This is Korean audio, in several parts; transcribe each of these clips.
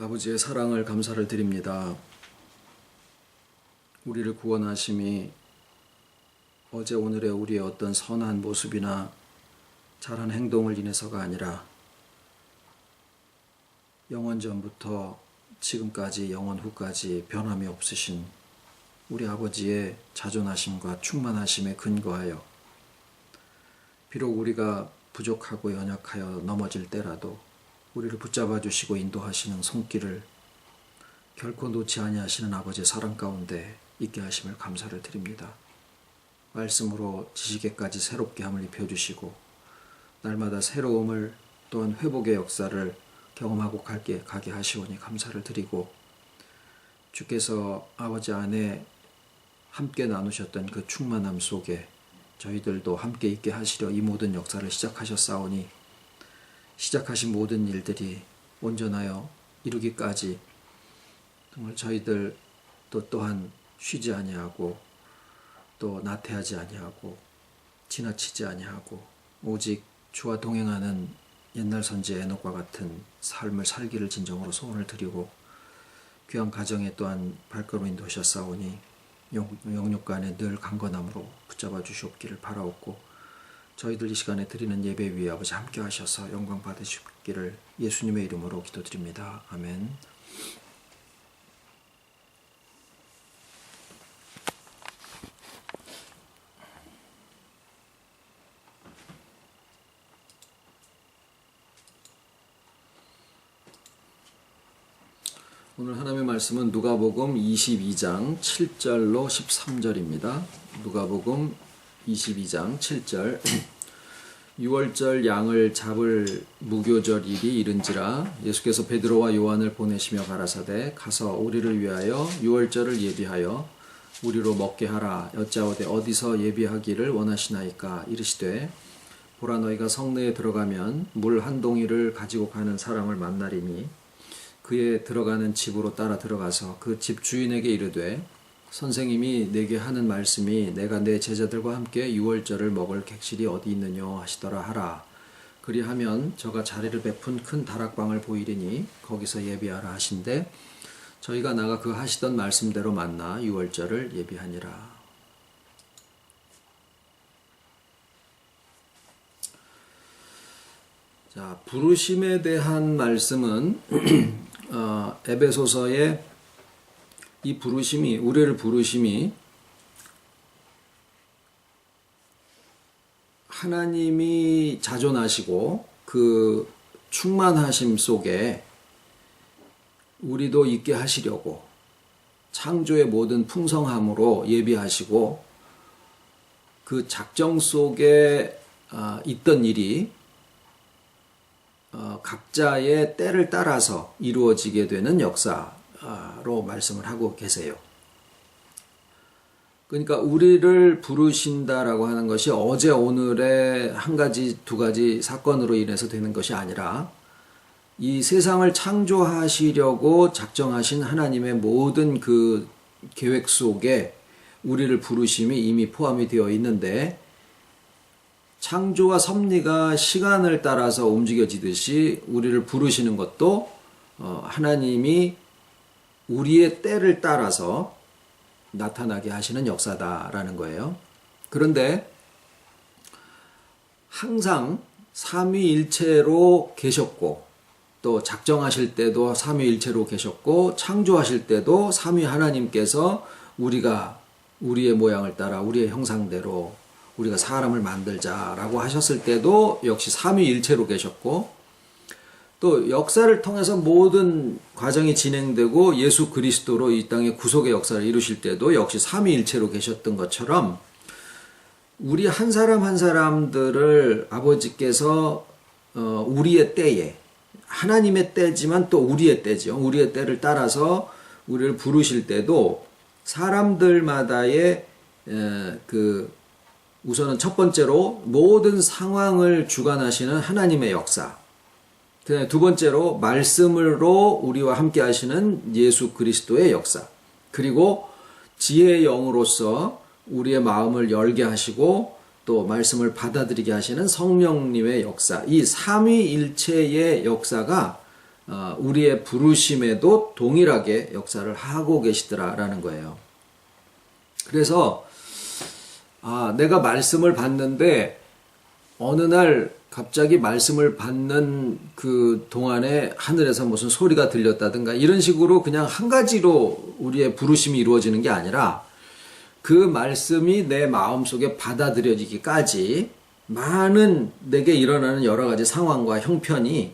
아버지의 사랑을 감사를 드립니다. 우리를 구원하심이 어제 오늘의 우리의 어떤 선한 모습이나 잘한 행동을 인해서가 아니라 영원전부터 지금까지 영원 후까지 변함이 없으신 우리 아버지의 자존하심과 충만하심에 근거하여 비록 우리가 부족하고 연약하여 넘어질 때라도 우리를 붙잡아 주시고 인도하시는 손길을 결코 놓지 아니하시는 아버지의 사랑 가운데 있게 하심을 감사를 드립니다. 말씀으로 지식에까지 새롭게 함을 입혀주시고 날마다 새로움을 또한 회복의 역사를 경험하고 가게 하시오니 감사를 드리고, 주께서 아버지 안에 함께 나누셨던 그 충만함 속에 저희들도 함께 있게 하시려 이 모든 역사를 시작하셨사오니 시작하신 모든 일들이 온전하여 이루기까지 정말 저희들 또한 쉬지 아니하고 또 나태하지 아니하고 지나치지 아니하고 오직 주와 동행하는 옛날 선지 에녹과 같은 삶을 살기를 진정으로 소원을 드리고, 귀한 가정에 또한 발걸음 인도하셨사오니 영육간에 늘 강건함으로 붙잡아 주시옵기를 바라옵고, 저희들 이 시간에 드리는 예배 위에 아버지 함께 하셔서 영광 받으시기를 예수님의 이름으로 기도드립니다. 아멘. 오늘 하나님의 말씀은 누가복음 22장 7절로 13절입니다. 누가복음 22장 7절. 6월절 양을 잡을 무교절일이 이른지라 예수께서 베드로와 요한을 보내시며 가라사대 가서 우리를 위하여 6월절을 예비하여 우리로 먹게 하라. 여짜오되 어디서 예비하기를 원하시나이까. 이르시되 보라, 너희가 성내에 들어가면 물 한 동이를 가지고 가는 사람을 만나리니 그의 들어가는 집으로 따라 들어가서 그 집 주인에게 이르되 선생님이 내게 하는 말씀이 내가 내 제자들과 함께 유월절을 먹을 객실이 어디 있느뇨 하시더라 하라. 그리하면 저가 자리를 베푼 큰 다락방을 보이리니 거기서 예비하라 하신대 저희가 나가 그 하시던 말씀대로 만나 유월절을 예비하니라. 자, 부르심에 대한 말씀은 에베소서의 이 부르심이, 우리를 부르심이 하나님이 자존하시고 그 충만하심 속에 우리도 있게 하시려고 창조의 모든 풍성함으로 예비하시고 그 작정 속에 있던 일이 각자의 때를 따라서 이루어지게 되는 역사로 말씀을 하고 계세요. 그러니까 우리를 부르신다라고 하는 것이 어제 오늘의 한 가지 두 가지 사건으로 인해서 되는 것이 아니라 이 세상을 창조하시려고 작정하신 하나님의 모든 그 계획 속에 우리를 부르심이 이미 포함이 되어 있는데, 창조와 섭리가 시간을 따라서 움직여지듯이 우리를 부르시는 것도 하나님이 우리의 때를 따라서 나타나게 하시는 역사다라는 거예요. 그런데 항상 삼위일체로 계셨고 또 작정하실 때도 삼위일체로 계셨고 창조하실 때도 삼위 하나님께서 우리가 우리의 모양을 따라 우리의 형상대로 우리가 사람을 만들자라고 하셨을 때도 역시 삼위일체로 계셨고, 또 역사를 통해서 모든 과정이 진행되고 예수 그리스도로 이 땅의 구속의 역사를 이루실 때도 역시 삼위일체로 계셨던 것처럼 우리 한 사람 한 사람들을 아버지께서 우리의 때에, 하나님의 때지만 또 우리의 때죠. 우리의 때를 따라서 우리를 부르실 때도 사람들마다의 우선은 첫 번째로 모든 상황을 주관하시는 하나님의 역사, 두 번째로 말씀으로 우리와 함께 하시는 예수 그리스도의 역사, 그리고 지혜의 영으로서 우리의 마음을 열게 하시고 또 말씀을 받아들이게 하시는 성령님의 역사, 이 삼위일체의 역사가 우리의 부르심에도 동일하게 역사를 하고 계시더라라는 거예요. 그래서 내가 말씀을 받는데 어느 날 갑자기 말씀을 받는 그 동안에 하늘에서 무슨 소리가 들렸다든가 이런 식으로 그냥 한 가지로 우리의 부르심이 이루어지는 게 아니라 그 말씀이 내 마음속에 받아들여지기까지 많은 내게 일어나는 여러 가지 상황과 형편이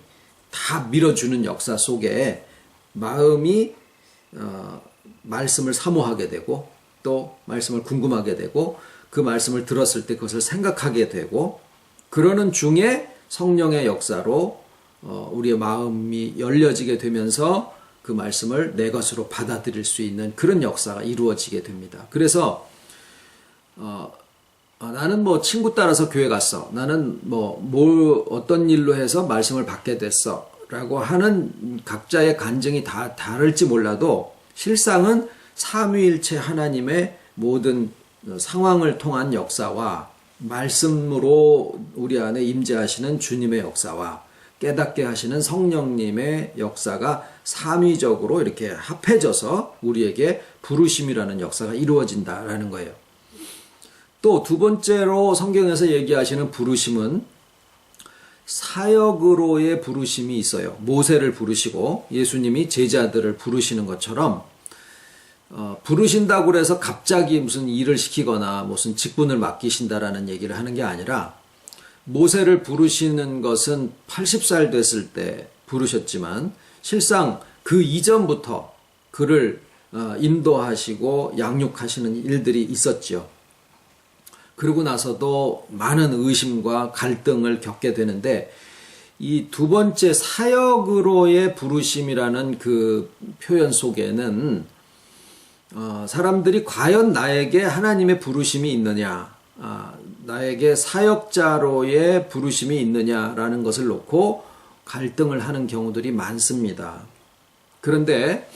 다 밀어주는 역사 속에 마음이 말씀을 사모하게 되고 또 말씀을 궁금하게 되고 그 말씀을 들었을 때 그것을 생각하게 되고 그러는 중에 성령의 역사로 우리의 마음이 열려지게 되면서 그 말씀을 내 것으로 받아들일 수 있는 그런 역사가 이루어지게 됩니다. 그래서 나는 뭐 친구 따라서 교회 갔어. 나는 어떤 일로 해서 말씀을 받게 됐어. 라고 하는 각자의 간증이 다 다를지 몰라도 실상은 삼위일체 하나님의 모든 상황을 통한 역사와 말씀으로 우리 안에 임재하시는 주님의 역사와 깨닫게 하시는 성령님의 역사가 삼위적으로 이렇게 합해져서 우리에게 부르심이라는 역사가 이루어진다라는 거예요. 또 두 번째로 성경에서 얘기하시는 부르심은 사역으로의 부르심이 있어요. 모세를 부르시고 예수님이 제자들을 부르시는 것처럼 부르신다고 해서 갑자기 무슨 일을 시키거나 무슨 직분을 맡기신다라는 얘기를 하는 게 아니라 모세를 부르시는 것은 80살 됐을 때 부르셨지만 실상 그 이전부터 그를 인도하시고 양육하시는 일들이 있었죠. 그러고 나서도 많은 의심과 갈등을 겪게 되는데 이 두 번째 사역으로의 부르심이라는 그 표현 속에는 사람들이 과연 나에게 하나님의 부르심이 있느냐, 나에게 사역자로의 부르심이 있느냐라는 것을 놓고 갈등을 하는 경우들이 많습니다. 그런데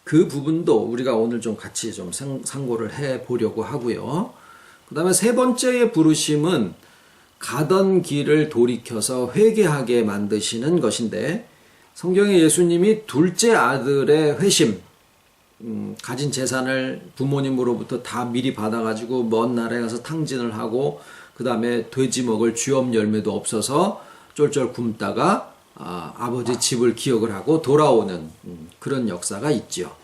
그 부분도 우리가 오늘 좀 같이 좀 상고를 해 보려고 하고요. 그 다음에 세 번째의 부르심은 가던 길을 돌이켜서 회개하게 만드시는 것인데 성경에 예수님이 둘째 아들의 회심, 가진 재산을 부모님으로부터 다 미리 받아가지고 먼 나라에 가서 탕진을 하고 그 다음에 돼지 먹을 쥐엄 열매도 없어서 쫄쫄 굶다가 아버지 집을 기억을 하고 돌아오는 그런 역사가 있죠.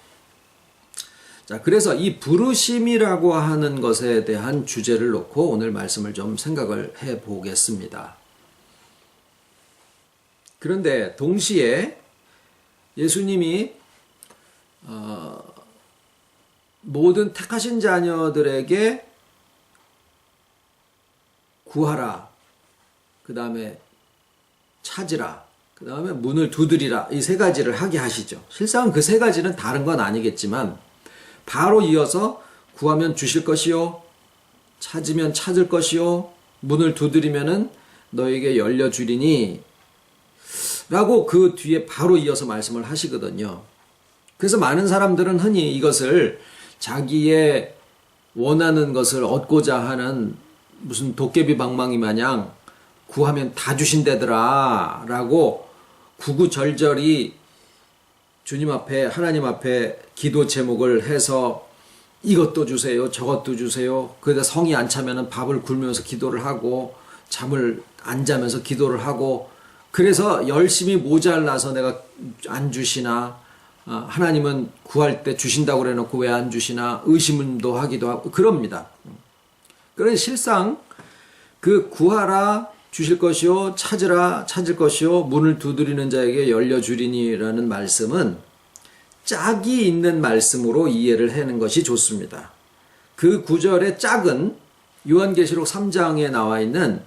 자, 그래서 이 부르심이라고 하는 것에 대한 주제를 놓고 오늘 말씀을 좀 생각을 해 보겠습니다. 그런데 동시에 예수님이 모든 택하신 자녀들에게 구하라, 그 다음에 찾으라, 그 다음에 문을 두드리라, 이 세 가지를 하게 하시죠. 실상은 그 세 가지는 다른 건 아니겠지만 바로 이어서 구하면 주실 것이요, 찾으면 찾을 것이요, 문을 두드리면은 너에게 열려주리니 라고 그 뒤에 바로 이어서 말씀을 하시거든요. 그래서 많은 사람들은 흔히 이것을 자기의 원하는 것을 얻고자 하는 무슨 도깨비 방망이 마냥 구하면 다 주신다더라 라고 구구절절히 주님 앞에, 하나님 앞에 기도 제목을 해서 이것도 주세요, 저것도 주세요. 그러다 성이 안 차면은 밥을 굶으면서 기도를 하고 잠을 안 자면서 기도를 하고 그래서 열심히 모자라서 내가 안 주시나, 하나님은 구할 때 주신다고 그래놓고 왜 안 주시나 의심도 하기도 하고 그럽니다. 그런데 실상 그 구하라 주실 것이요, 찾으라 찾을 것이요, 문을 두드리는 자에게 열려주리니라는 말씀은 짝이 있는 말씀으로 이해를 하는 것이 좋습니다. 그 구절의 짝은 요한계시록 3장에 나와 있는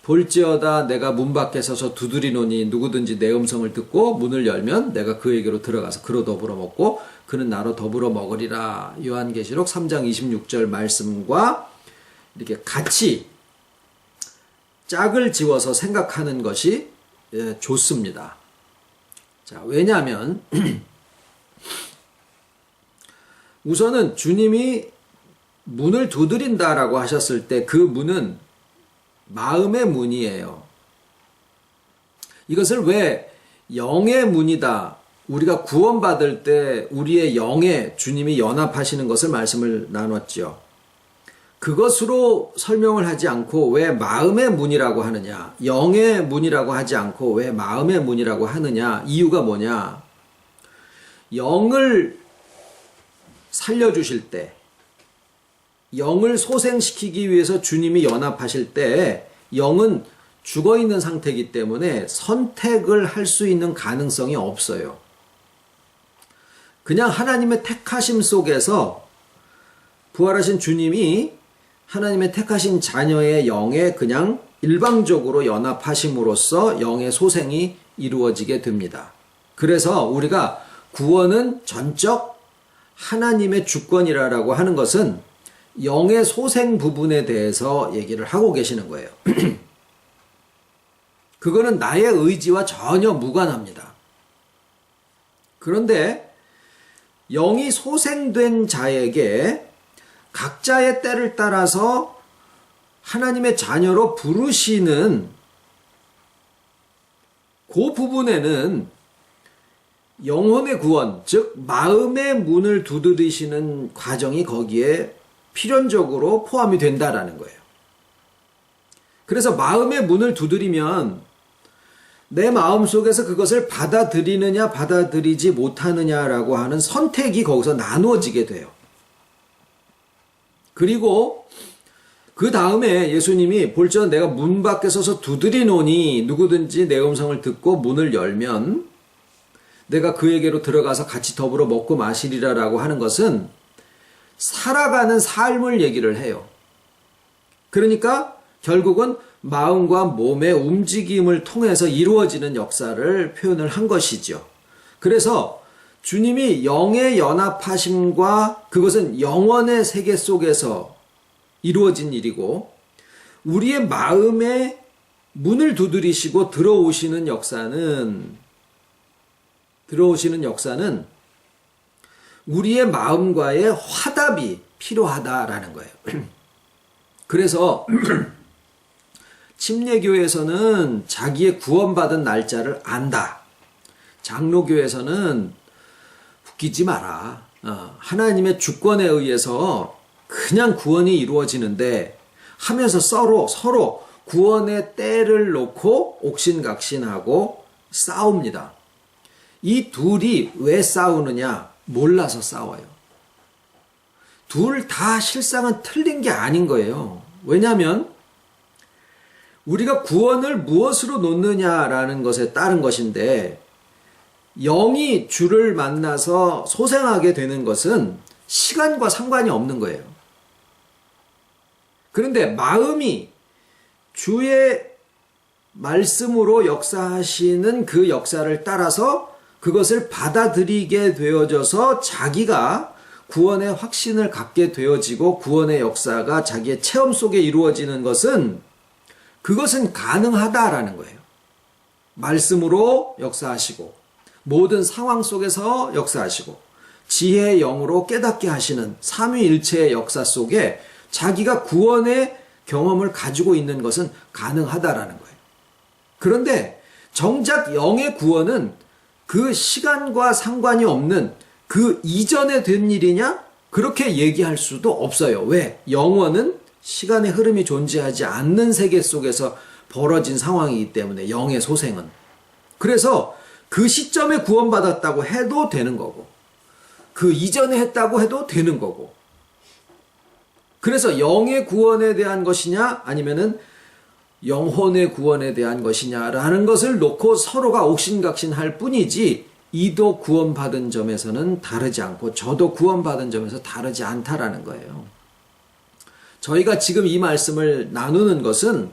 볼지어다 내가 문 밖에 서서 두드리노니 누구든지 내 음성을 듣고 문을 열면 내가 그에게로 들어가서 그로 더불어 먹고 그는 나로 더불어 먹으리라. 요한계시록 3장 26절 말씀과 이렇게 같이 짝을 지워서 생각하는 것이 좋습니다. 자, 왜냐하면 우선은 주님이 문을 두드린다라고 하셨을 때 그 문은 마음의 문이에요. 이것을 왜 영의 문이다. 우리가 구원받을 때 우리의 영에 주님이 연합하시는 것을 말씀을 나눴죠. 그것으로 설명을 하지 않고 왜 마음의 문이라고 하느냐, 영의 문이라고 하지 않고 왜 마음의 문이라고 하느냐, 이유가 뭐냐. 영을 살려주실 때, 영을 소생시키기 위해서 주님이 연합하실 때 영은 죽어있는 상태이기 때문에 선택을 할 수 있는 가능성이 없어요. 그냥 하나님의 택하심 속에서 부활하신 주님이 하나님의 택하신 자녀의 영에 그냥 일방적으로 연합하심으로써 영의 소생이 이루어지게 됩니다. 그래서 우리가 구원은 전적 하나님의 주권이라고 하는 것은 영의 소생 부분에 대해서 얘기를 하고 계시는 거예요. 그거는 나의 의지와 전혀 무관합니다. 그런데 영이 소생된 자에게 각자의 때를 따라서 하나님의 자녀로 부르시는 그 부분에는 영혼의 구원, 즉 마음의 문을 두드리시는 과정이 거기에 필연적으로 포함이 된다라는 거예요. 그래서 마음의 문을 두드리면 내 마음속에서 그것을 받아들이느냐 받아들이지 못하느냐라고 하는 선택이 거기서 나누어지게 돼요. 그리고 그 다음에 예수님이 볼지어다 내가 문 밖에 서서 두드리노니 누구든지 내 음성을 듣고 문을 열면 내가 그에게로 들어가서 같이 더불어 먹고 마시리라라고 하는 것은 살아가는 삶을 얘기를 해요. 그러니까 결국은 마음과 몸의 움직임을 통해서 이루어지는 역사를 표현을 한 것이죠. 그래서 주님이 영의 연합하심과 그것은 영원의 세계 속에서 이루어진 일이고 우리의 마음의 문을 두드리시고 들어오시는 역사는 우리의 마음과의 화답이 필요하다라는 거예요. 그래서 침례교에서는 자기의 구원받은 날짜를 안다. 장로교에서는 웃기지 마라. 하나님의 주권에 의해서 그냥 구원이 이루어지는데 하면서 서로 구원의 때를 놓고 옥신각신하고 싸웁니다. 이 둘이 왜 싸우느냐? 몰라서 싸워요. 둘 다 실상은 틀린 게 아닌 거예요. 왜냐하면 우리가 구원을 무엇으로 놓느냐라는 것에 따른 것인데 영이 주를 만나서 소생하게 되는 것은 시간과 상관이 없는 거예요. 그런데 마음이 주의 말씀으로 역사하시는 그 역사를 따라서 그것을 받아들이게 되어져서 자기가 구원의 확신을 갖게 되어지고 구원의 역사가 자기의 체험 속에 이루어지는 것은 그것은 가능하다라는 거예요. 말씀으로 역사하시고 모든 상황 속에서 역사하시고 지혜의 영으로 깨닫게 하시는 삼위일체의 역사 속에 자기가 구원의 경험을 가지고 있는 것은 가능하다라는 거예요. 그런데 정작 영의 구원은 그 시간과 상관이 없는 그 이전에 된 일이냐? 그렇게 얘기할 수도 없어요. 왜? 영원은 시간의 흐름이 존재하지 않는 세계 속에서 벌어진 상황이기 때문에 영의 소생은. 그래서 그 시점에 구원받았다고 해도 되는 거고 그 이전에 했다고 해도 되는 거고 그래서 영의 구원에 대한 것이냐 아니면은 영혼의 구원에 대한 것이냐라는 것을 놓고 서로가 옥신각신할 뿐이지 이도 구원받은 점에서는 다르지 않고 저도 구원받은 점에서 다르지 않다라는 거예요. 저희가 지금 이 말씀을 나누는 것은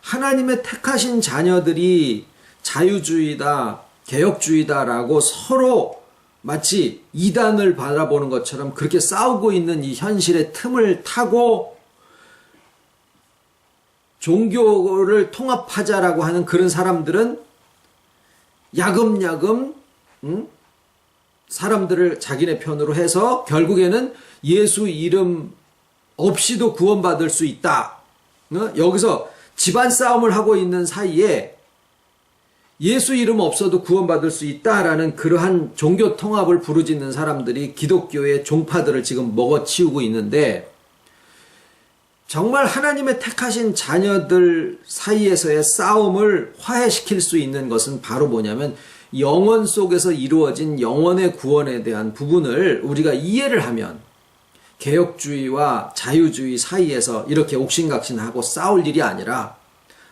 하나님의 택하신 자녀들이 자유주의다, 개혁주의다라고 서로 마치 이단을 바라보는 것처럼 그렇게 싸우고 있는 이 현실의 틈을 타고 종교를 통합하자라고 하는 그런 사람들은 야금야금 사람들을 자기네 편으로 해서 결국에는 예수 이름 없이도 구원받을 수 있다. 여기서 집안 싸움을 하고 있는 사이에 예수 이름 없어도 구원받을 수 있다라는 그러한 종교 통합을 부르짖는 사람들이 기독교의 종파들을 지금 먹어치우고 있는데, 정말 하나님의 택하신 자녀들 사이에서의 싸움을 화해시킬 수 있는 것은 바로 뭐냐면 영원 속에서 이루어진 영원의 구원에 대한 부분을 우리가 이해를 하면, 개혁주의와 자유주의 사이에서 이렇게 옥신각신하고 싸울 일이 아니라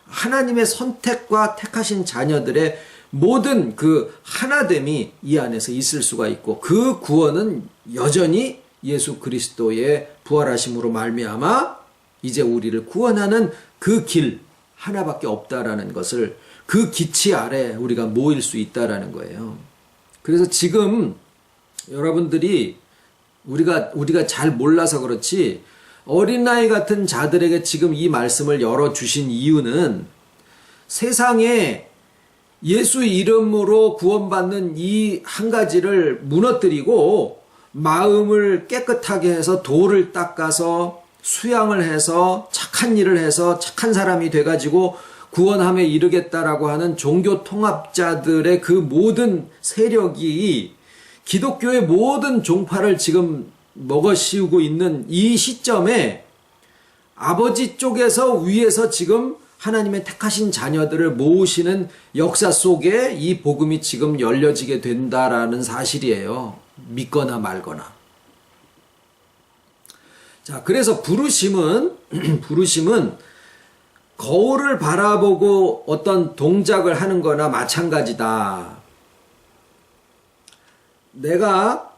하나님의 선택과 택하신 자녀들의 모든 그 하나됨이 이 안에서 있을 수가 있고, 그 구원은 여전히 예수 그리스도의 부활하심으로 말미암아 이제 우리를 구원하는 그 길 하나밖에 없다라는 것을, 그 기치 아래 우리가 모일 수 있다라는 거예요. 그래서 지금 여러분들이 우리가 잘 몰라서 그렇지, 어린아이 같은 자들에게 지금 이 말씀을 열어주신 이유는 세상에 예수 이름으로 구원받는 이 한 가지를 무너뜨리고 마음을 깨끗하게 해서 돌을 닦아서 수양을 해서 착한 일을 해서 착한 사람이 돼가지고 구원함에 이르겠다라고 하는 종교 통합자들의 그 모든 세력이 기독교의 모든 종파를 지금 먹어씌우고 있는 이 시점에 아버지 쪽에서 위에서 지금 하나님의 택하신 자녀들을 모으시는 역사 속에 이 복음이 지금 열려지게 된다라는 사실이에요. 믿거나 말거나. 자, 그래서 부르심은 거울을 바라보고 어떤 동작을 하는 거나 마찬가지다. 내가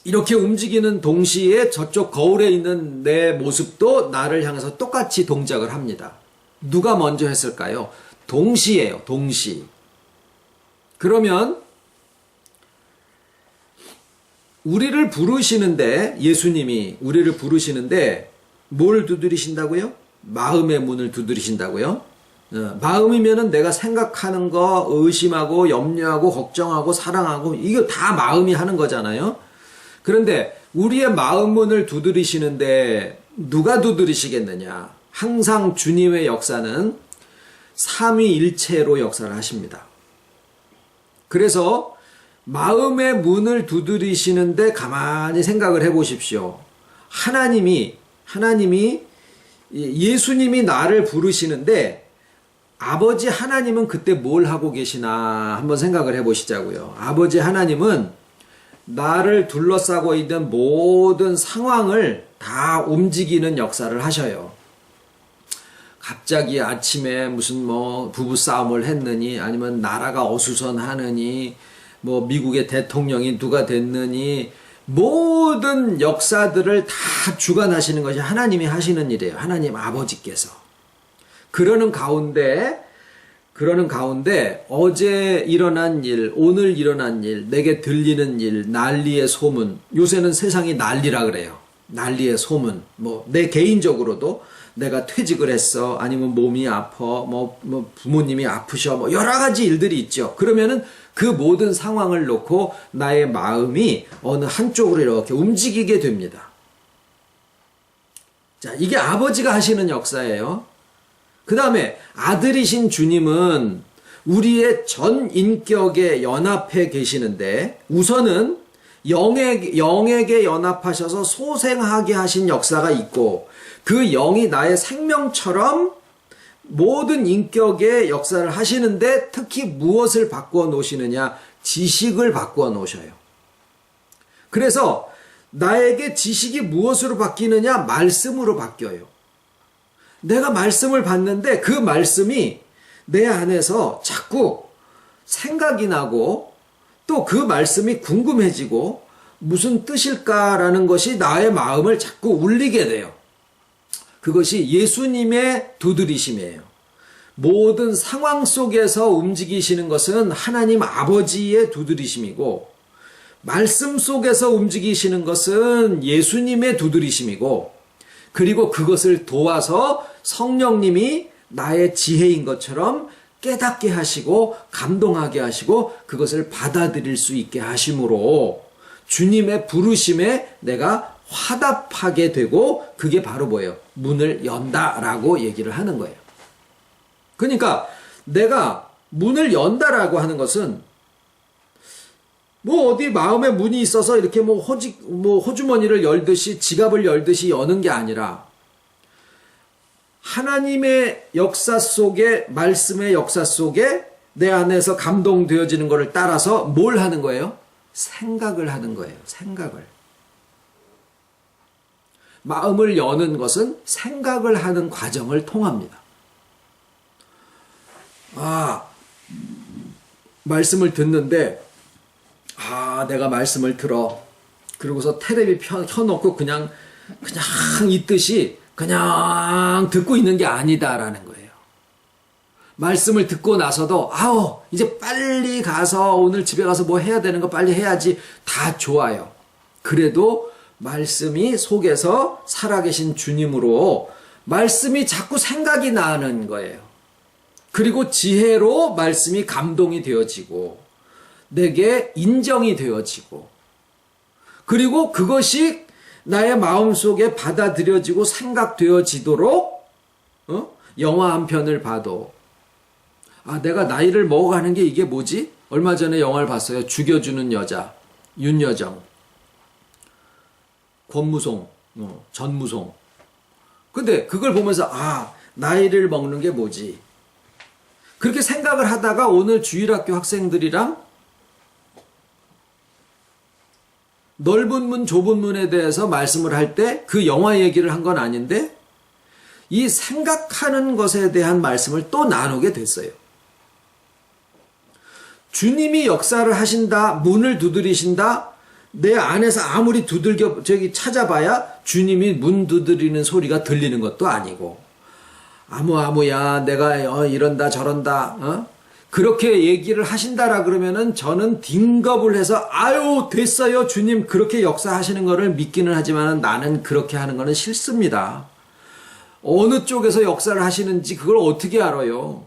이렇게 움직이는 동시에 저쪽 거울에 있는 내 모습도 나를 향해서 똑같이 동작을 합니다. 누가 먼저 했을까요? 동시예요, 동시. 그러면 우리를 부르시는데, 예수님이 우리를 부르시는데 뭘 두드리신다고요? 마음의 문을 두드리신다고요? 마음이면은 내가 생각하는 거, 의심하고 염려하고 걱정하고 사랑하고 이거 다 마음이 하는 거잖아요. 그런데 우리의 마음 문을 두드리시는데 누가 두드리시겠느냐? 항상 주님의 역사는 삼위일체로 역사를 하십니다. 그래서 마음의 문을 두드리시는데 가만히 생각을 해보십시오. 하나님이 예수님이 나를 부르시는데 아버지 하나님은 그때 뭘 하고 계시나 한번 생각을 해보시자고요. 아버지 하나님은 나를 둘러싸고 있는 모든 상황을 다 움직이는 역사를 하셔요. 갑자기 아침에 무슨 부부싸움을 했느니, 아니면 나라가 어수선하느니, 미국의 대통령이 누가 됐느니, 모든 역사들을 다 주관하시는 것이 하나님이 하시는 일이에요. 하나님 아버지께서. 그러는 가운데 어제 일어난 일, 오늘 일어난 일, 내게 들리는 일, 난리의 소문. 요새는 세상이 난리라 그래요. 난리의 소문. 내 개인적으로도 내가 퇴직을 했어. 아니면 몸이 아파. 부모님이 아프셔. 여러 가지 일들이 있죠. 그러면은 그 모든 상황을 놓고 나의 마음이 어느 한쪽으로 이렇게 움직이게 됩니다. 자, 이게 아버지가 하시는 역사예요. 그 다음에 아들이신 주님은 우리의 전 인격에 연합해 계시는데, 우선은 영에게 연합하셔서 소생하게 하신 역사가 있고, 그 영이 나의 생명처럼 모든 인격의 역사를 하시는데, 특히 무엇을 바꾸어 놓으시느냐? 지식을 바꾸어 놓으셔요. 그래서 나에게 지식이 무엇으로 바뀌느냐? 말씀으로 바뀌어요. 내가 말씀을 받는데 그 말씀이 내 안에서 자꾸 생각이 나고, 또 그 말씀이 궁금해지고 무슨 뜻일까라는 것이 나의 마음을 자꾸 울리게 돼요. 그것이 예수님의 두드리심이에요. 모든 상황 속에서 움직이시는 것은 하나님 아버지의 두드리심이고, 말씀 속에서 움직이시는 것은 예수님의 두드리심이고, 그리고 그것을 도와서 성령님이 나의 지혜인 것처럼 깨닫게 하시고 감동하게 하시고 그것을 받아들일 수 있게 하심으로 주님의 부르심에 내가 화답하게 되고, 그게 바로 뭐예요? 문을 연다라고 얘기를 하는 거예요. 그러니까 내가 문을 연다라고 하는 것은 뭐 어디 마음에 문이 있어서 이렇게 뭐 호주머니를 열듯이 지갑을 열듯이 여는 게 아니라 하나님의 역사 속에, 말씀의 역사 속에 내 안에서 감동되어지는 것을 따라서 뭘 하는 거예요? 생각을 하는 거예요. 생각을. 마음을 여는 것은 생각을 하는 과정을 통합니다. 말씀을 듣는데 내가 말씀을 들어. 그러고서 테레비 켜놓고 그냥 있듯이 그냥 듣고 있는 게 아니다라는 거예요. 말씀을 듣고 나서도 이제 빨리 가서 오늘 집에 가서 뭐 해야 되는 거 빨리 해야지. 다 좋아요. 그래도 말씀이 속에서 살아계신 주님으로 말씀이 자꾸 생각이 나는 거예요. 그리고 지혜로 말씀이 감동이 되어지고 내게 인정이 되어지고 그리고 그것이 나의 마음속에 받아들여지고 생각되어지도록 영화 한 편을 봐도 내가 나이를 먹어가는 게 이게 뭐지? 얼마 전에 영화를 봤어요. 죽여주는 여자, 윤여정, 권무송, 전무송. 근데 그걸 보면서 나이를 먹는 게 뭐지? 그렇게 생각을 하다가 오늘 주일학교 학생들이랑 넓은 문, 좁은 문에 대해서 말씀을 할 때 그 영화 얘기를 한 건 아닌데 이 생각하는 것에 대한 말씀을 또 나누게 됐어요. 주님이 역사를 하신다, 문을 두드리신다, 내 안에서 아무리 찾아봐야 주님이 문 두드리는 소리가 들리는 것도 아니고 아무야 내가 이런다 저런다 그렇게 얘기를 하신다라 그러면은 저는 딩겁을 해서 됐어요 주님 그렇게 역사하시는 거를 믿기는 하지만 나는 그렇게 하는 거는 싫습니다. 어느 쪽에서 역사를 하시는지 그걸 어떻게 알아요?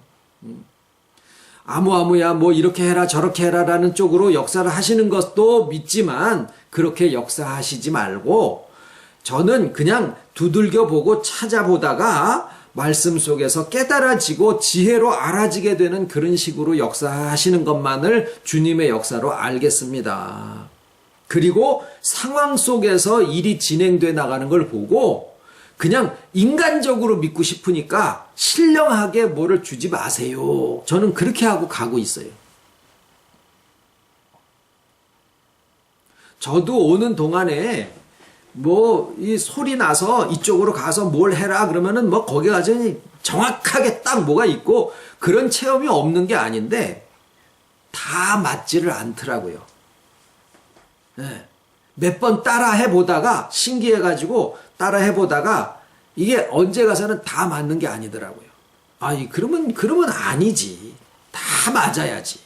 아무야 뭐 이렇게 해라 저렇게 해라라는 쪽으로 역사를 하시는 것도 믿지만 그렇게 역사하시지 말고 저는 그냥 두들겨 보고 찾아보다가 말씀 속에서 깨달아지고 지혜로 알아지게 되는 그런 식으로 역사하시는 것만을 주님의 역사로 알겠습니다. 그리고 상황 속에서 일이 진행돼 나가는 걸 보고 그냥 인간적으로 믿고 싶으니까 신령하게 뭐를 주지 마세요. 저는 그렇게 하고 가고 있어요. 저도 오는 동안에 이 소리 나서 이쪽으로 가서 뭘 해라 그러면은 거기 가서 정확하게 딱 뭐가 있고 그런 체험이 없는 게 아닌데 다 맞지를 않더라고요. 몇 번 따라 해보다가 신기해가지고 따라 해보다가 이게 언제 가서는 다 맞는 게 아니더라고요. 그러면 아니지. 다 맞아야지.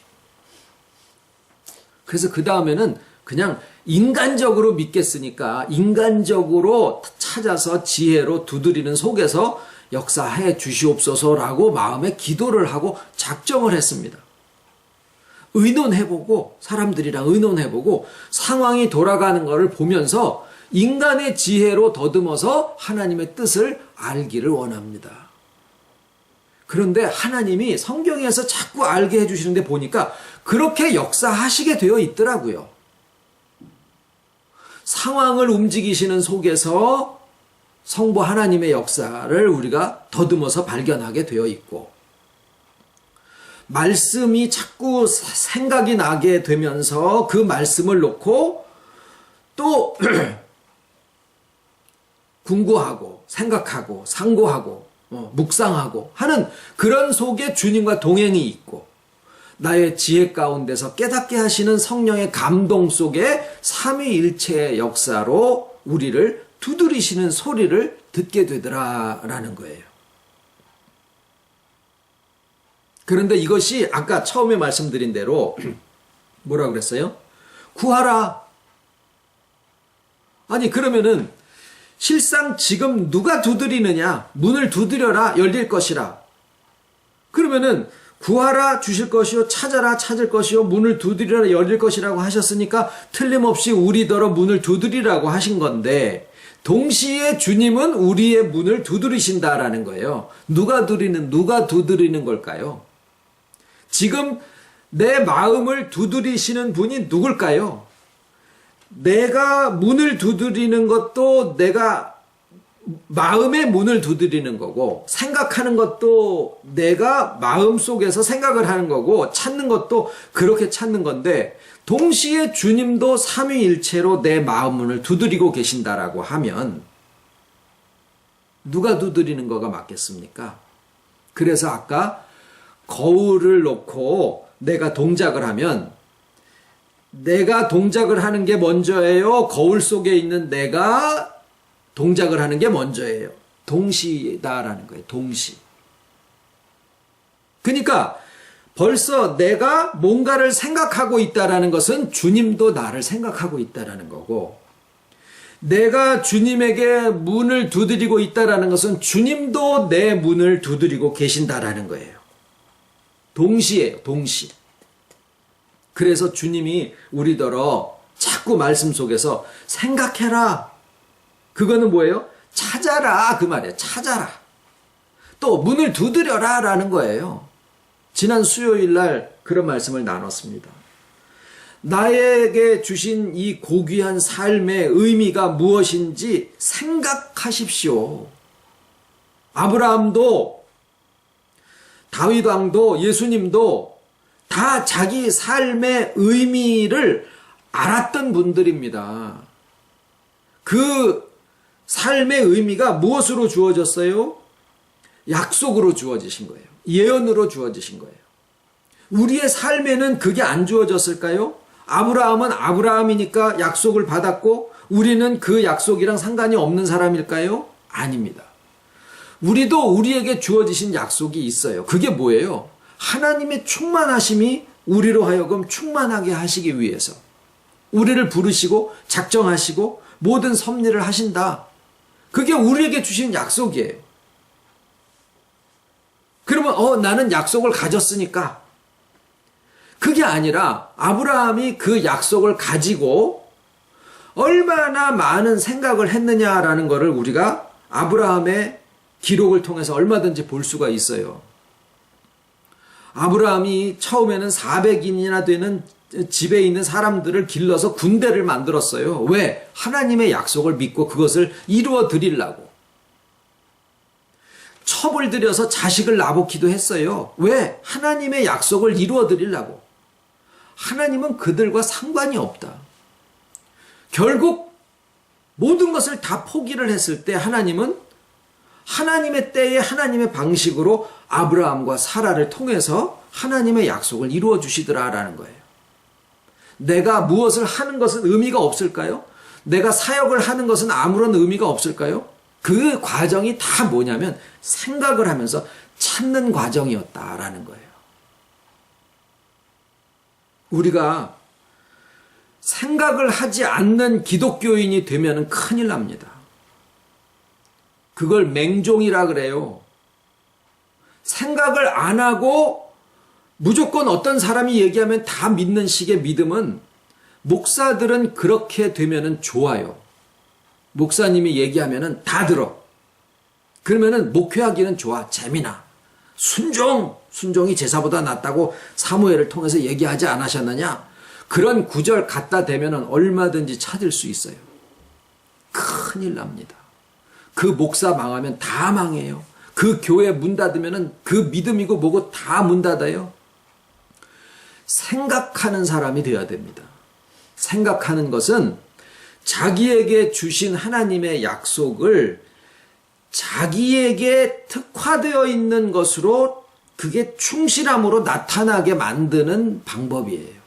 그래서 그 다음에는 그냥 인간적으로 믿겠으니까 인간적으로 찾아서 지혜로 두드리는 속에서 역사해 주시옵소서라고 마음에 기도를 하고 작정을 했습니다. 의논해보고 사람들이랑 의논해보고 상황이 돌아가는 것을 보면서 인간의 지혜로 더듬어서 하나님의 뜻을 알기를 원합니다. 그런데 하나님이 성경에서 자꾸 알게 해주시는데 보니까 그렇게 역사하시게 되어 있더라고요. 상황을 움직이시는 속에서 성부 하나님의 역사를 우리가 더듬어서 발견하게 되어 있고 말씀이 자꾸 생각이 나게 되면서 그 말씀을 놓고 또 궁구하고 생각하고 상고하고 묵상하고 하는 그런 속에 주님과 동행이 있고 나의 지혜 가운데서 깨닫게 하시는 성령의 감동 속에 삼위일체의 역사로 우리를 두드리시는 소리를 듣게 되더라라는 거예요. 그런데 이것이 아까 처음에 말씀드린 대로 뭐라 그랬어요? 구하라. 그러면은 실상 지금 누가 두드리느냐? 문을 두드려라 열릴 것이라. 그러면은 구하라 주실 것이요 찾아라 찾을 것이요 문을 두드리라 열릴 것이라고 하셨으니까 틀림없이 우리더러 문을 두드리라고 하신 건데 동시에 주님은 우리의 문을 두드리신다라는 거예요. 누가 두드리는 걸까요? 지금 내 마음을 두드리시는 분이 누굴까요? 내가 문을 두드리는 것도 내가 마음의 문을 두드리는 거고, 생각하는 것도 내가 마음속에서 생각을 하는 거고, 찾는 것도 그렇게 찾는 건데, 동시에 주님도 삼위일체로 내 마음 문을 두드리고 계신다라고 하면 누가 두드리는 거가 맞겠습니까? 그래서 아까 거울을 놓고 내가 동작을 하면, 내가 동작을 하는 게 먼저예요? 거울 속에 있는 내가 동작을 하는 게 먼저예요? 동시다라는 거예요. 동시. 그러니까 벌써 내가 뭔가를 생각하고 있다라는 것은 주님도 나를 생각하고 있다라는 거고, 내가 주님에게 문을 두드리고 있다라는 것은 주님도 내 문을 두드리고 계신다라는 거예요. 동시예요. 동시. 그래서 주님이 우리더러 자꾸 말씀 속에서 생각해라. 그거는 뭐예요? 찾아라. 그 말이에요. 찾아라. 또 문을 두드려라 라는 거예요. 지난 수요일 날 그런 말씀을 나눴습니다. 나에게 주신 이 고귀한 삶의 의미가 무엇인지 생각하십시오. 아브라함도, 다윗 왕도, 예수님도 다 자기 삶의 의미를 알았던 분들입니다. 그 삶의 의미가 무엇으로 주어졌어요? 약속으로 주어지신 거예요. 예언으로 주어지신 거예요. 우리의 삶에는 그게 안 주어졌을까요? 아브라함은 아브라함이니까 약속을 받았고 우리는 그 약속이랑 상관이 없는 사람일까요? 아닙니다. 우리도 우리에게 주어지신 약속이 있어요. 그게 뭐예요? 하나님의 충만하심이 우리로 하여금 충만하게 하시기 위해서 우리를 부르시고 작정하시고 모든 섭리를 하신다. 그게 우리에게 주신 약속이에요. 그러면 나는 약속을 가졌으니까, 그게 아니라 아브라함이 그 약속을 가지고 얼마나 많은 생각을 했느냐라는 것을 우리가 아브라함의 기록을 통해서 얼마든지 볼 수가 있어요. 아브라함이 처음에는 400인이나 되는 집에 있는 사람들을 길러서 군대를 만들었어요. 왜? 하나님의 약속을 믿고 그것을 이루어 드리려고. 첩을 들여서 자식을 낳기도 했어요. 왜? 하나님의 약속을 이루어 드리려고. 하나님은 그들과 상관이 없다. 결국 모든 것을 다 포기를 했을 때 하나님은 하나님의 때에 하나님의 방식으로 아브라함과 사라를 통해서 하나님의 약속을 이루어 주시더라라는 거예요. 내가 무엇을 하는 것은 의미가 없을까요? 내가 사역을 하는 것은 아무런 의미가 없을까요? 그 과정이 다 뭐냐면 생각을 하면서 찾는 과정이었다라는 거예요. 우리가 생각을 하지 않는 기독교인이 되면 큰일 납니다. 그걸 맹종이라 그래요. 생각을 안 하고 무조건 어떤 사람이 얘기하면 다 믿는 식의 믿음은, 목사들은 그렇게 되면은 좋아요. 목사님이 얘기하면은 다 들어. 그러면은 목회하기는 좋아. 재미나. 순종이 제사보다 낫다고 사무엘을 통해서 얘기하지 않으셨느냐? 그런 구절 갖다 대면은 얼마든지 찾을 수 있어요. 큰일 납니다. 그 목사 망하면 다 망해요. 그 교회 문 닫으면은 그 믿음이고 뭐고 다 문 닫아요. 생각하는 사람이 되어야 됩니다. 생각하는 것은 자기에게 주신 하나님의 약속을 자기에게 특화되어 있는 것으로 그게 충실함으로 나타나게 만드는 방법이에요.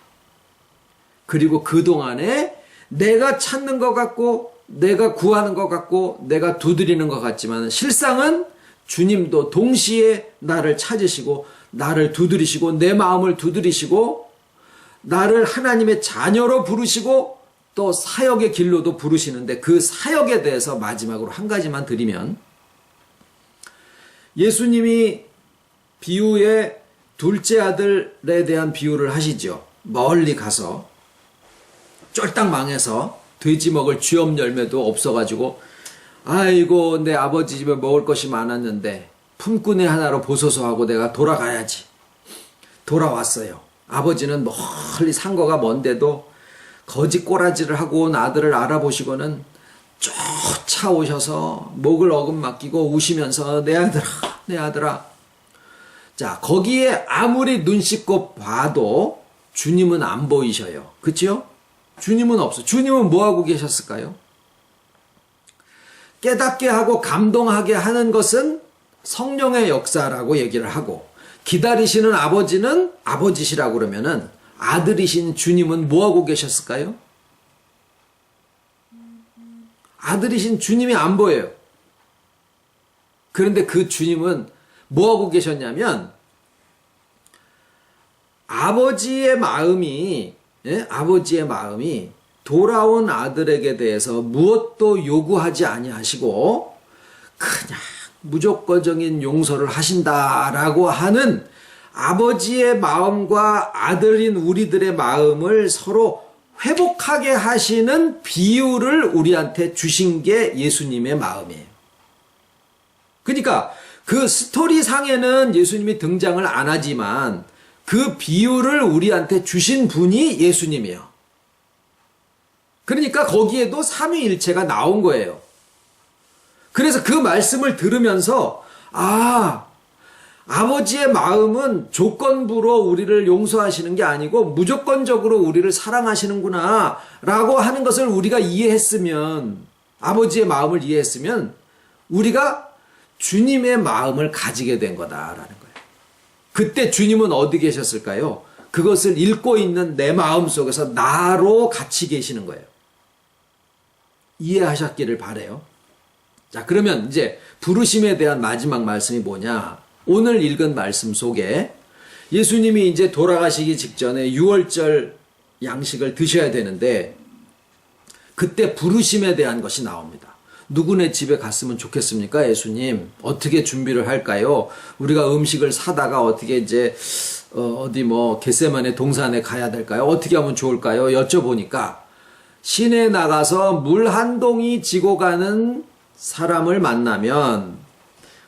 그리고 그동안에 내가 찾는 것 같고 내가 구하는 것 같고 내가 두드리는 것 같지만 실상은 주님도 동시에 나를 찾으시고 나를 두드리시고 내 마음을 두드리시고 나를 하나님의 자녀로 부르시고 또 사역의 길로도 부르시는데, 그 사역에 대해서 마지막으로 한 가지만 드리면, 예수님이 비유에 둘째 아들에 대한 비유를 하시죠. 멀리 가서 쫄딱 망해서 돼지 먹을 쥐업 열매도 없어가지고 아이고 내 아버지 집에 먹을 것이 많았는데 품꾼이 하나로 보소서 하고 내가 돌아가야지. 돌아왔어요. 아버지는 멀리 상거가 먼데도 거지 꼬라지를 하고 온 아들을 알아보시고는 쫓아오셔서 목을 어금 맡기고 우시면서 내 아들아, 내 아들아. 자, 거기에 아무리 눈 씻고 봐도 주님은 안 보이셔요. 그치요? 주님은 없어. 주님은 뭐 하고 계셨을까요? 깨닫게 하고 감동하게 하는 것은 성령의 역사라고 얘기를 하고, 기다리시는 아버지는 아버지시라고 그러면은 아들이신 주님은 뭐 하고 계셨을까요? 아들이신 주님이 안 보여요. 그런데 그 주님은 뭐 하고 계셨냐면, 아버지의 마음이 돌아온 아들에게 대해서 무엇도 요구하지 아니하시고 그냥 무조건적인 용서를 하신다라고 하는 아버지의 마음과 아들인 우리들의 마음을 서로 회복하게 하시는 비유를 우리한테 주신 게 예수님의 마음이에요. 그러니까 그 스토리상에는 예수님이 등장을 안 하지만 그 비유를 우리한테 주신 분이 예수님이에요. 그러니까 거기에도 삼위일체가 나온 거예요. 그래서 그 말씀을 들으면서 아버지의 마음은 조건부로 우리를 용서하시는 게 아니고 무조건적으로 우리를 사랑하시는구나 라고 하는 것을 우리가 이해했으면, 아버지의 마음을 이해했으면 우리가 주님의 마음을 가지게 된 거다라는 거예요. 그때 주님은 어디 계셨을까요? 그것을 읽고 있는 내 마음 속에서 나로 같이 계시는 거예요. 이해하셨기를 바라요. 자, 그러면 이제 부르심에 대한 마지막 말씀이 뭐냐? 오늘 읽은 말씀 속에 예수님이 이제 돌아가시기 직전에 유월절 양식을 드셔야 되는데 그때 부르심에 대한 것이 나옵니다. 누구네 집에 갔으면 좋겠습니까? 예수님 어떻게 준비를 할까요? 우리가 음식을 사다가 어떻게 이제 어디 뭐 겟세마네 동산에 가야 될까요? 어떻게 하면 좋을까요? 여쭤보니까 시내에 나가서 물 한 동이 지고 가는 사람을 만나면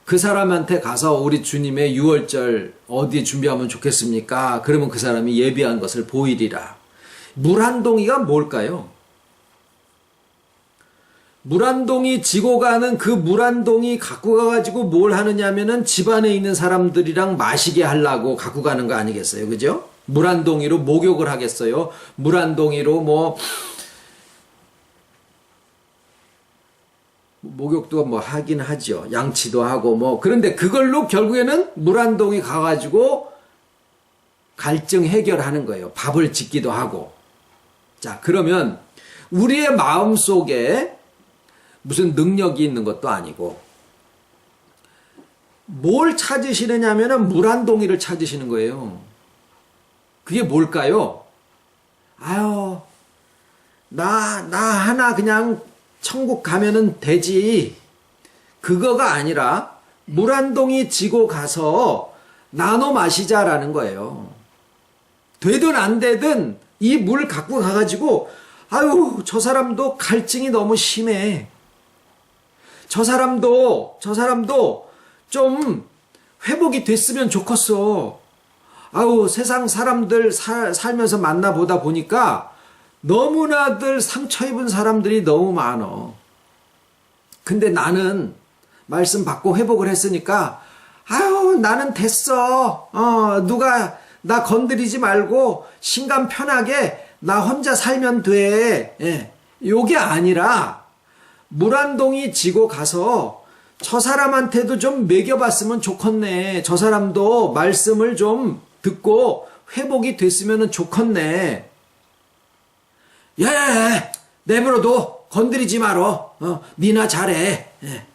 그 사람한테 가서 우리 주님의 유월절 어디에 준비하면 좋겠습니까? 그러면 그 사람이 예비한 것을 보이리라. 물 한 동이가 뭘까요? 물 한 동이 지고 가는 그 물 한 동이 갖고 가가지고 뭘 하느냐면은 집안에 있는 사람들이랑 마시게 하려고 갖고 가는 거 아니겠어요? 그죠? 물 한 동이로 목욕을 하겠어요? 물 한 동이로 목욕도 하긴 하죠. 양치도 하고 그런데 그걸로 결국에는 물 한 동이 가가지고 갈증 해결하는 거예요. 밥을 짓기도 하고. 자, 그러면 우리의 마음 속에 무슨 능력이 있는 것도 아니고 뭘 찾으시느냐면은 물 한 동이를 찾으시는 거예요. 그게 뭘까요? 나 하나 그냥 천국 가면은 되지. 그거가 아니라 물 한 동이 지고 가서 나눠 마시자라는 거예요. 되든 안 되든 이 물 갖고 가가지고 저 사람도 갈증이 너무 심해. 저 사람도 좀 회복이 됐으면 좋겠어. 세상 사람들 살면서 만나보다 보니까 너무나들 상처 입은 사람들이 너무 많어. 근데 나는 말씀 받고 회복을 했으니까 나는 됐어. 누가 나 건드리지 말고 신간 편하게 나 혼자 살면 돼. 예. 요게 아니라 물 한 동이 지고 가서 저 사람한테도 좀 먹여봤으면 좋겠네. 저 사람도 말씀을 좀 듣고 회복이 됐으면 좋겠네. 내버려둬. 건드리지 말어. 니나 잘해. 예.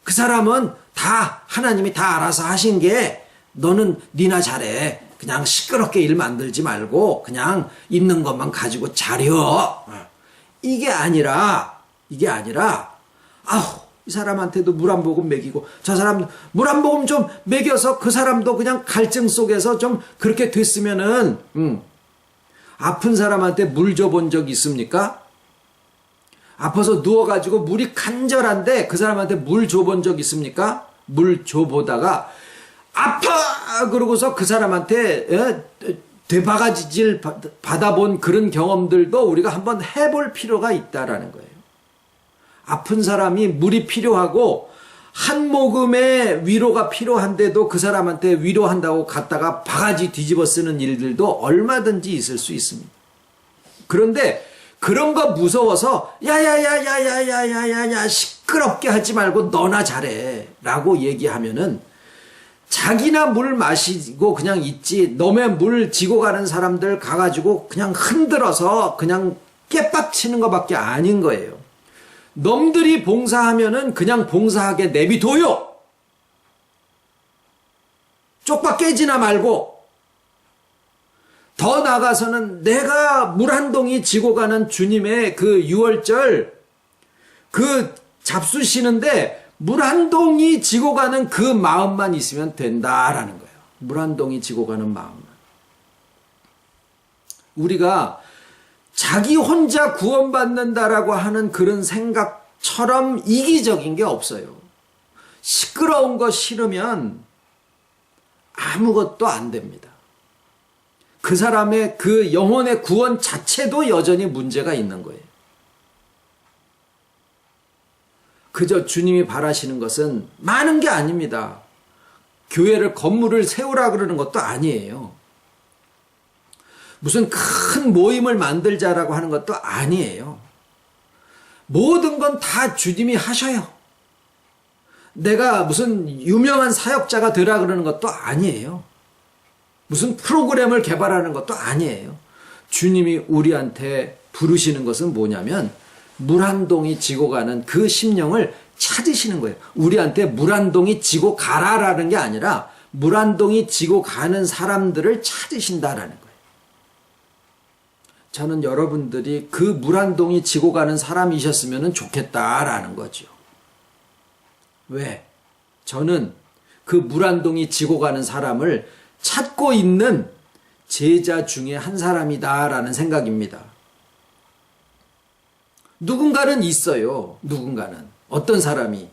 그 사람은 다 하나님이 다 알아서 하신 게 너는 니나 잘해. 그냥 시끄럽게 일 만들지 말고 그냥 있는 것만 가지고 잘해. 이게 아니라 이 사람한테도 물 한 모금 먹이고 저 사람 물 한 모금 좀 먹여서 그 사람도 그냥 갈증 속에서 좀 그렇게 됐으면은 아픈 사람한테 물 줘본 적 있습니까? 아파서 누워가지고 물이 간절한데 그 사람한테 물 줘본 적 있습니까? 물 줘보다가 아파! 그러고서 그 사람한테 되바가지질 받아본 그런 경험들도 우리가 한번 해볼 필요가 있다라는 거예요. 아픈 사람이 물이 필요하고 한 모금의 위로가 필요한데도 그 사람한테 위로한다고 갔다가 바가지 뒤집어 쓰는 일들도 얼마든지 있을 수 있습니다. 그런데 그런 거 무서워서 야야야야야야야야 시끄럽게 하지 말고 너나 잘해 라고 얘기하면은 자기나 물 마시고 그냥 있지, 너의 물 지고 가는 사람들 가가지고 그냥 흔들어서 그냥 깨빡치는 것밖에 아닌 거예요. 놈들이 봉사하면은 그냥 봉사하게 내비둬요. 쪽박 깨지나 말고. 더 나가서는 내가 물 한 동이 지고 가는 주님의 그 유월절 그 잡수시는데 물 한 동이 지고 가는 그 마음만 있으면 된다라는 거예요. 물 한 동이 지고 가는 마음만. 우리가 자기 혼자 구원받는다라고 하는 그런 생각처럼 이기적인 게 없어요. 시끄러운 거 싫으면 아무것도 안 됩니다. 그 사람의 그 영혼의 구원 자체도 여전히 문제가 있는 거예요. 그저 주님이 바라시는 것은 많은 게 아닙니다. 교회를 건물을 세우라 그러는 것도 아니에요. 무슨 큰 모임을 만들자라고 하는 것도 아니에요. 모든 건 다 주님이 하셔요. 내가 무슨 유명한 사역자가 되라 그러는 것도 아니에요. 무슨 프로그램을 개발하는 것도 아니에요. 주님이 우리한테 부르시는 것은 뭐냐면 물 한 동이 지고 가는 그 심령을 찾으시는 거예요. 우리한테 물 한 동이 지고 가라라는 게 아니라 물 한 동이 지고 가는 사람들을 찾으신다라는 거예요. 저는 여러분들이 그 물 한 동이 지고 가는 사람이셨으면 좋겠다라는 거죠. 왜? 저는 그 물 한 동이 지고 가는 사람을 찾고 있는 제자 중에 한 사람이다라는 생각입니다. 누군가는 있어요. 누군가는. 어떤 사람이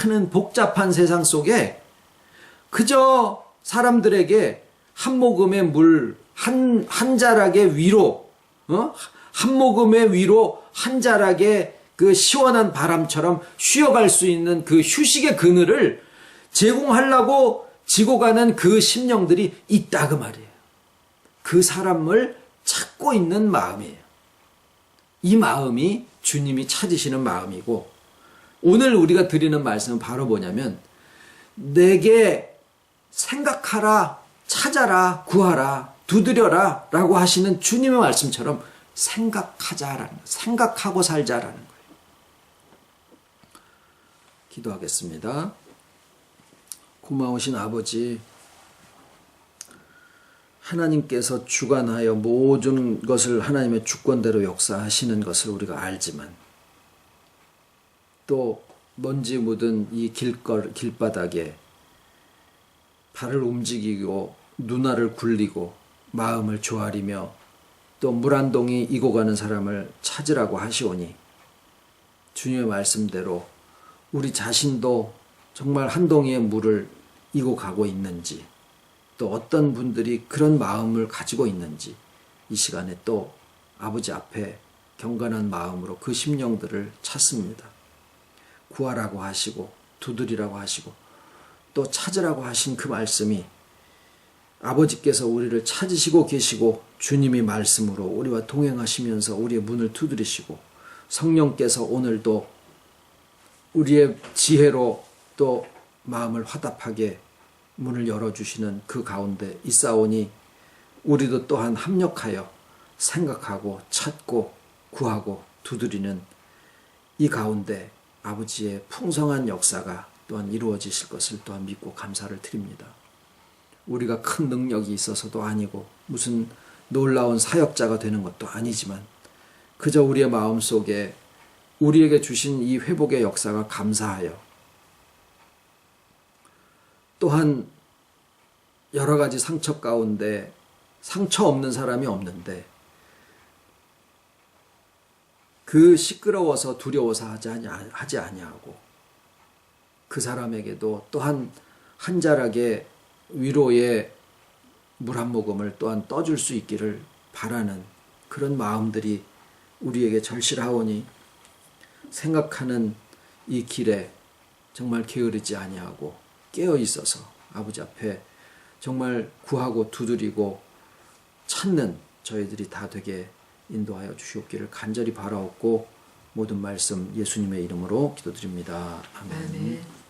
많은 복잡한 세상 속에 그저 사람들에게 한 모금의 물, 한 자락의 위로, 한 모금의 위로 한 자락의 그 시원한 바람처럼 쉬어갈 수 있는 그 휴식의 그늘을 제공하려고 지고 가는 그 심령들이 있다 그 말이에요. 그 사람을 찾고 있는 마음이에요. 이 마음이 주님이 찾으시는 마음이고, 오늘 우리가 드리는 말씀은 바로 뭐냐면 내게 생각하라, 찾아라, 구하라, 두드려라 라고 하시는 주님의 말씀처럼 생각하자라는 거예요. 생각하고 살자라는 거예요. 기도하겠습니다. 고마우신 아버지, 하나님께서 주관하여 모든 것을 하나님의 주권대로 역사하시는 것을 우리가 알지만 또 먼지 묻은 이 길바닥에 발을 움직이고 눈알을 굴리고 마음을 조아리며 또 물 한 동이 이고 가는 사람을 찾으라고 하시오니 주님의 말씀대로 우리 자신도 정말 한 동이의 물을 이고 가고 있는지, 또 어떤 분들이 그런 마음을 가지고 있는지 이 시간에 또 아버지 앞에 경건한 마음으로 그 심령들을 찾습니다. 구하라고 하시고 두드리라고 하시고 또 찾으라고 하신 그 말씀이 아버지께서 우리를 찾으시고 계시고 주님이 말씀으로 우리와 동행하시면서 우리의 문을 두드리시고 성령께서 오늘도 우리의 지혜로 또 마음을 화답하게 문을 열어주시는 그 가운데 있사오니 우리도 또한 합력하여 생각하고 찾고 구하고 두드리는 이 가운데 아버지의 풍성한 역사가 또한 이루어지실 것을 또한 믿고 감사를 드립니다. 우리가 큰 능력이 있어서도 아니고 무슨 놀라운 사역자가 되는 것도 아니지만 그저 우리의 마음속에 우리에게 주신 이 회복의 역사가 감사하여 또한 여러 가지 상처 가운데 상처 없는 사람이 없는데 그 시끄러워서 두려워서 하지 아니하고 그 사람에게도 또한 한 자락의 위로의 물 한 모금을 또한 떠줄 수 있기를 바라는 그런 마음들이 우리에게 절실하오니 생각하는 이 길에 정말 게으르지 아니하고 깨어 있어서 아버지 앞에 정말 구하고 두드리고 찾는 저희들이 다 되게 인도하여 주시옵기를 간절히 바라옵고 모든 말씀 예수님의 이름으로 기도드립니다. 아멘. 아멘.